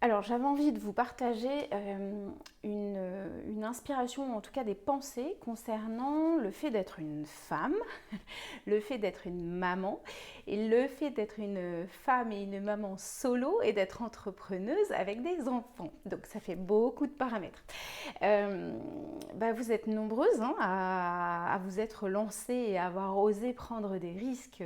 Alors, j'avais envie de vous partager une inspiration, ou en tout cas des pensées concernant le fait d'être une femme, le fait d'être une maman, et le fait d'être une femme et une maman solo et d'être entrepreneuse avec des enfants. Donc, ça fait beaucoup de paramètres. Vous êtes nombreuses à vous être lancées et à avoir osé prendre des risques.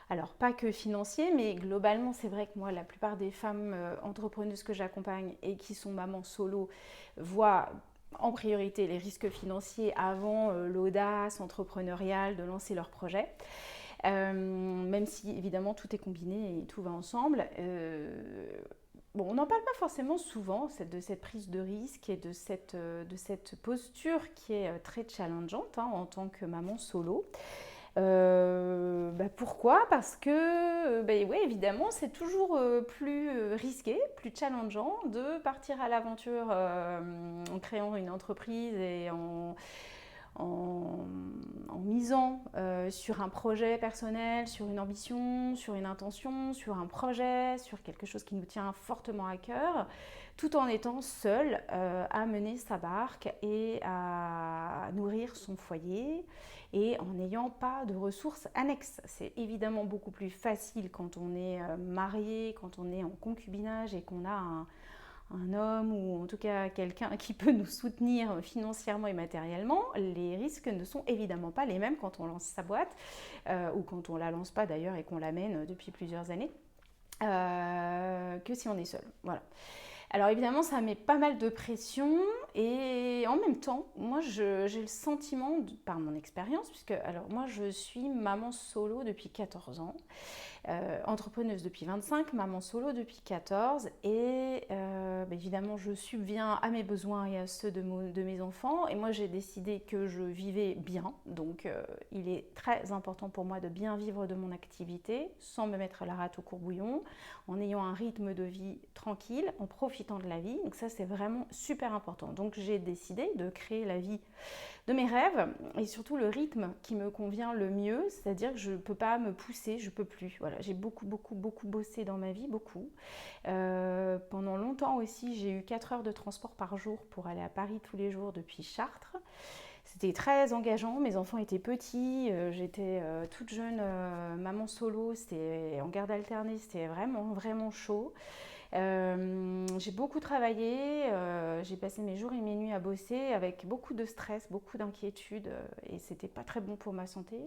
Alors, pas que financiers, mais globalement, c'est vrai que moi, la plupart des femmes entrepreneuses que j'accompagne et qui sont mamans solo voient en priorité les risques financiers avant l'audace entrepreneuriale de lancer leur projet. Même si évidemment tout est combiné et tout va ensemble. Bon, on n'en parle pas forcément souvent de cette prise de risque et de cette posture qui est très challengeante en tant que maman solo. Pourquoi? Parce que, oui, évidemment, c'est toujours plus risqué, plus challengeant de partir à l'aventure en créant une entreprise et en misant sur un projet personnel, sur une ambition, sur une intention, sur un projet, sur quelque chose qui nous tient fortement à cœur, tout en étant seul à mener sa barque et à nourrir son foyer et en n'ayant pas de ressources annexes. C'est évidemment beaucoup plus facile quand on est marié, quand on est en concubinage et qu'on a un homme ou en tout cas quelqu'un qui peut nous soutenir financièrement et matériellement. Les risques ne sont évidemment pas les mêmes quand on lance sa boîte ou quand on la lance pas d'ailleurs et qu'on la mène depuis plusieurs années que si on est seul. Voilà. Alors évidemment, ça met pas mal de pression et en même temps, moi j'ai le sentiment, par mon expérience, puisque alors moi je suis maman solo depuis 14 ans, entrepreneuse depuis 25, maman solo depuis 14 et évidemment je subviens à mes besoins et à ceux de mes enfants et moi j'ai décidé que je vivais bien, donc il est très important pour moi de bien vivre de mon activité sans me mettre la rate au courbouillon, en ayant un rythme de vie tranquille, en profitant de la vie, donc ça c'est vraiment super important. Donc j'ai décidé de créer la vie de mes rêves et surtout le rythme qui me convient le mieux, c'est-à-dire que je ne peux pas me pousser, je ne peux plus. Voilà, j'ai beaucoup bossé dans ma vie, beaucoup. Pendant longtemps aussi, j'ai eu 4 heures de transport par jour pour aller à Paris tous les jours depuis Chartres. C'était très engageant, mes enfants étaient petits, j'étais toute jeune maman solo, c'était en garde alternée, c'était vraiment chaud. J'ai beaucoup travaillé, j'ai passé mes jours et mes nuits à bosser avec beaucoup de stress, beaucoup d'inquiétude et c'était pas très bon pour ma santé.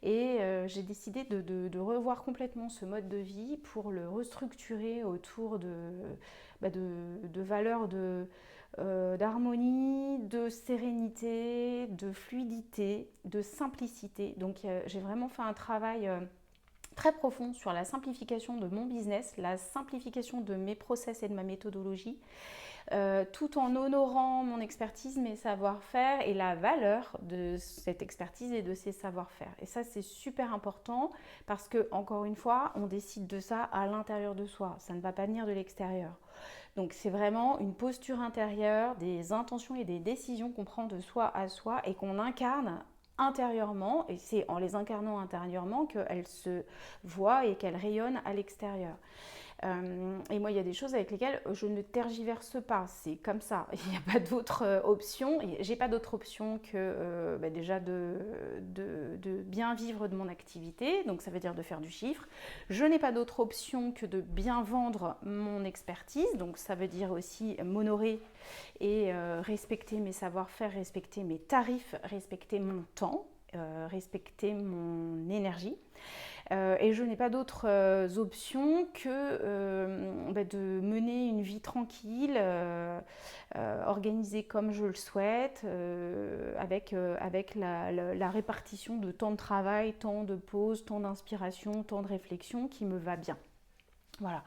Et j'ai décidé de revoir complètement ce mode de vie pour le restructurer autour de valeurs d'harmonie, de sérénité, de fluidité, de simplicité. Donc j'ai vraiment fait un travail très profond sur la simplification de mon business, la simplification de mes process et de ma méthodologie, tout en honorant mon expertise, mes savoir-faire et la valeur de cette expertise et de ces savoir-faire. Et ça, c'est super important parce que, encore une fois, on décide de ça à l'intérieur de soi. Ça ne va pas venir de l'extérieur. Donc, c'est vraiment une posture intérieure, des intentions et des décisions qu'on prend de soi à soi et qu'on incarne intérieurement, et c'est en les incarnant intérieurement qu'elles se voient et qu'elles rayonnent à l'extérieur. Et moi, il y a des choses avec lesquelles je ne tergiverse pas, c'est comme ça, il n'y a pas d'autre option, j'ai pas d'autre option que déjà de bien vivre de mon activité, donc ça veut dire de faire du chiffre. Je n'ai pas d'autre option que de bien vendre mon expertise, donc ça veut dire aussi m'honorer et respecter mes savoir-faire, respecter mes tarifs, respecter mon temps, respecter mon énergie. Et je n'ai pas d'autres options que de mener une vie tranquille, organisée comme je le souhaite, avec la répartition de temps de travail, temps de pause, temps d'inspiration, temps de réflexion qui me va bien. Voilà.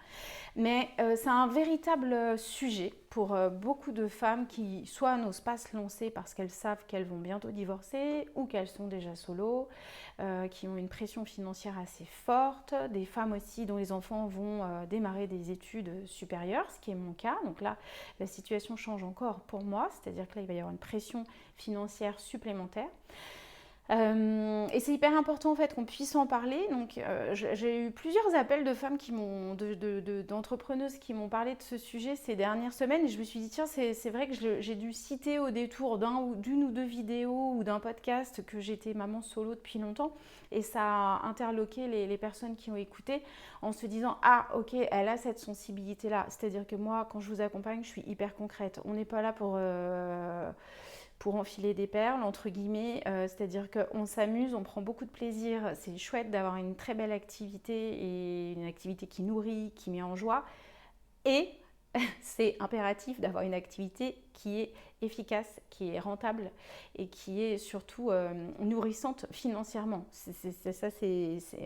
Mais c'est un véritable sujet pour beaucoup de femmes qui soit n'osent pas se lancer parce qu'elles savent qu'elles vont bientôt divorcer ou qu'elles sont déjà solo, qui ont une pression financière assez forte, des femmes aussi dont les enfants vont démarrer des études supérieures, ce qui est mon cas. Donc là, la situation change encore pour moi, c'est-à-dire que là, il va y avoir une pression financière supplémentaire. Et c'est hyper important en fait qu'on puisse en parler. Donc j'ai eu plusieurs appels de femmes d'entrepreneuses qui m'ont parlé de ce sujet ces dernières semaines et je me suis dit tiens c'est vrai que j'ai dû citer au détour d'une ou deux vidéos ou d'un podcast que j'étais maman solo depuis longtemps et ça a interloqué les personnes qui ont écouté en se disant ah ok elle a cette sensibilité là, c'est-à-dire que moi quand je vous accompagne je suis hyper concrète, on n'est pas là pour enfiler des perles, entre guillemets, c'est-à-dire qu'on s'amuse, on prend beaucoup de plaisir, c'est chouette d'avoir une très belle activité et une activité qui nourrit, qui met en joie, et c'est impératif d'avoir une activité qui est efficace, qui est rentable et qui est surtout nourrissante financièrement.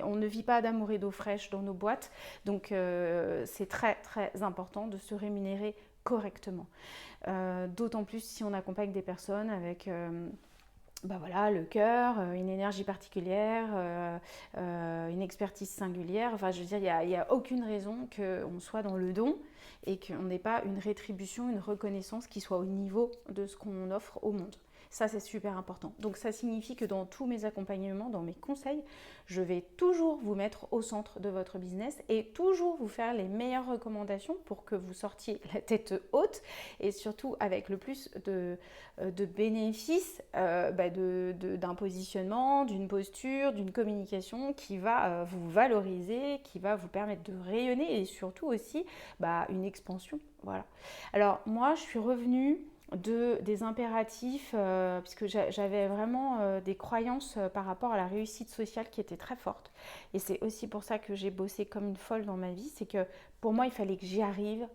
On ne vit pas d'amour et d'eau fraîche dans nos boîtes, donc c'est très très important de se rémunérer correctement. D'autant plus si on accompagne des personnes avec le cœur, une énergie particulière, une expertise singulière. Enfin, je veux dire, il n'y a aucune raison qu'on soit dans le don et qu'on n'ait pas une rétribution, une reconnaissance qui soit au niveau de ce qu'on offre au monde. Ça, c'est super important. Donc, ça signifie que dans tous mes accompagnements, dans mes conseils, je vais toujours vous mettre au centre de votre business et toujours vous faire les meilleures recommandations pour que vous sortiez la tête haute et surtout avec le plus de bénéfices d'un positionnement, d'une posture, d'une communication qui va vous valoriser, qui va vous permettre de rayonner et surtout aussi une expansion. Voilà. Alors, moi, je suis revenue des impératifs, puisque j'avais vraiment des croyances par rapport à la réussite sociale qui étaient très fortes. Et c'est aussi pour ça que j'ai bossé comme une folle dans ma vie, c'est que pour moi, il fallait que j'y arrive.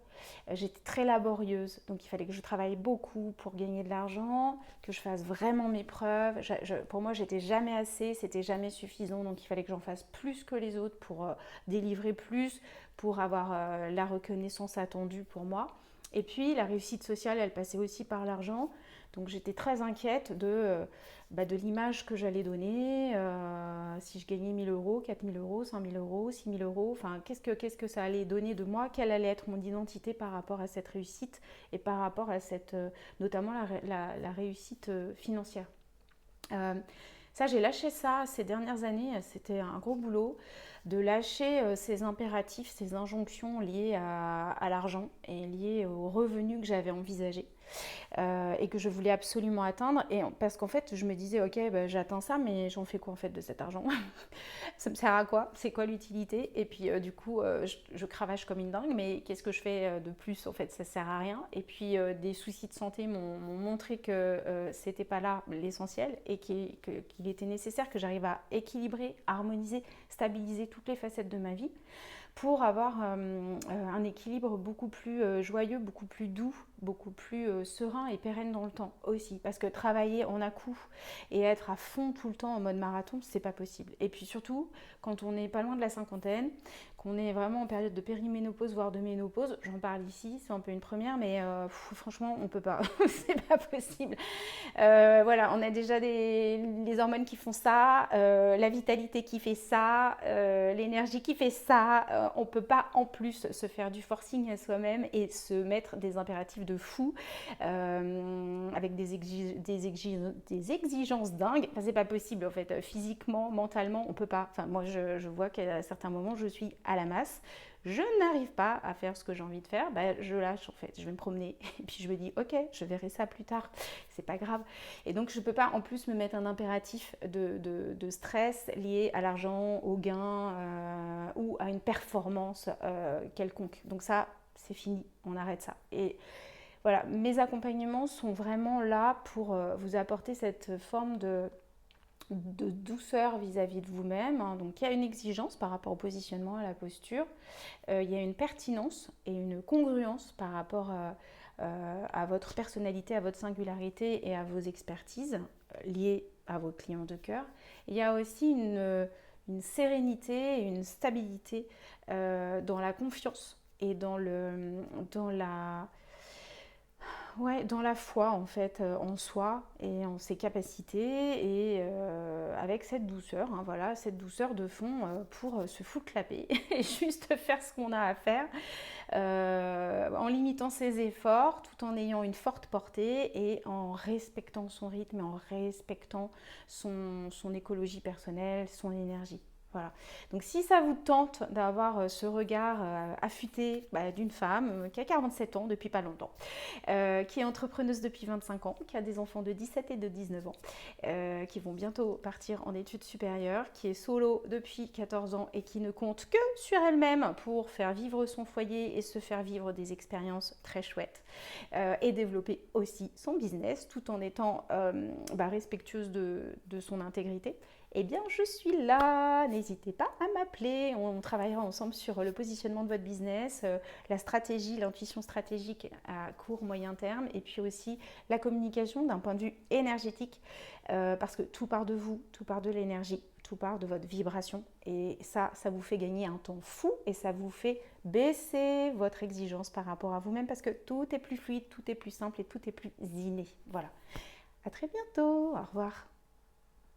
J'étais très laborieuse, donc il fallait que je travaille beaucoup pour gagner de l'argent, que je fasse vraiment mes preuves. Pour moi, j'étais jamais assez, c'était jamais suffisant, donc il fallait que j'en fasse plus que les autres pour délivrer plus, pour avoir la reconnaissance attendue pour moi. Et puis la réussite sociale, elle passait aussi par l'argent. Donc j'étais très inquiète de l'image que j'allais donner, si je gagnais 1 000 euros, 4 000 euros, 5 000 euros, 6 000 euros, enfin qu'est-ce que ça allait donner de moi, quelle allait être mon identité par rapport à cette réussite et par rapport à notamment la réussite financière. Ça, j'ai lâché ça ces dernières années, c'était un gros boulot de lâcher ces impératifs, ces injonctions liées à l'argent et liées aux revenus que j'avais envisagés et que je voulais absolument atteindre. Parce qu'en fait, je me disais, ok, j'atteins ça, mais j'en fais quoi en fait de cet argent? Ça me sert à quoi? C'est quoi l'utilité? Et puis du coup, je cravache comme une dingue, mais qu'est-ce que je fais de plus? En fait, ça sert à rien. Et puis des soucis de santé m'ont montré que c'était pas là l'essentiel et qu'il était nécessaire que j'arrive à équilibrer, harmoniser, stabiliser toutes les facettes de ma vie pour avoir un équilibre beaucoup plus joyeux, beaucoup plus doux, beaucoup plus serein et pérenne dans le temps aussi. Parce que travailler en à-coup et être à fond tout le temps en mode marathon, c'est pas possible. Et puis surtout, quand on n'est pas loin de la cinquantaine, qu'on est vraiment en période de périménopause, voire de ménopause, j'en parle ici, c'est un peu une première, mais franchement, on peut pas, c'est pas possible. Voilà, on a déjà les hormones qui font ça, la vitalité qui fait ça, l'énergie qui fait ça. On ne peut pas en plus se faire du forcing à soi-même et se mettre des impératifs de fou avec des exigences dingues. Enfin, c'est pas possible en fait, physiquement, mentalement, on peut pas. Enfin, moi, je vois qu'à certains moments, je suis à la masse. Je n'arrive pas à faire ce que j'ai envie de faire, je lâche en fait, je vais me promener et puis je me dis ok, je verrai ça plus tard, c'est pas grave. Et donc je peux pas en plus me mettre un impératif de stress lié à l'argent, au gain ou à une performance quelconque. Donc ça, c'est fini, on arrête ça. Et voilà, mes accompagnements sont vraiment là pour vous apporter cette forme de douceur vis-à-vis de vous-même. Donc il y a une exigence par rapport au positionnement, à la posture. Il y a une pertinence et une congruence par rapport à votre personnalité, à votre singularité et à vos expertises liées à vos clients de cœur. Il y a aussi une sérénité et une stabilité dans la confiance et dans la foi en fait en soi et en ses capacités et avec cette douceur, voilà, cette douceur de fond pour se foutre la paix et juste faire ce qu'on a à faire. en limitant ses efforts, tout en ayant une forte portée et en respectant son rythme et en respectant son écologie personnelle, son énergie. Voilà. Donc si ça vous tente d'avoir ce regard affûté d'une femme qui a 47 ans depuis pas longtemps, qui est entrepreneuse depuis 25 ans, qui a des enfants de 17 et de 19 ans, qui vont bientôt partir en études supérieures, qui est solo depuis 14 ans et qui ne compte que sur elle-même pour faire vivre son foyer et se faire vivre des expériences très chouettes, et développer aussi son business tout en étant respectueuse de son intégrité. Eh bien, je suis là, n'hésitez pas à m'appeler, on travaillera ensemble sur le positionnement de votre business, la stratégie, l'intuition stratégique à court, moyen terme, et puis aussi la communication d'un point de vue énergétique, parce que tout part de vous, tout part de l'énergie, tout part de votre vibration, et ça vous fait gagner un temps fou, et ça vous fait baisser votre exigence par rapport à vous-même, parce que tout est plus fluide, tout est plus simple, et tout est plus inné. Voilà. À très bientôt, au revoir.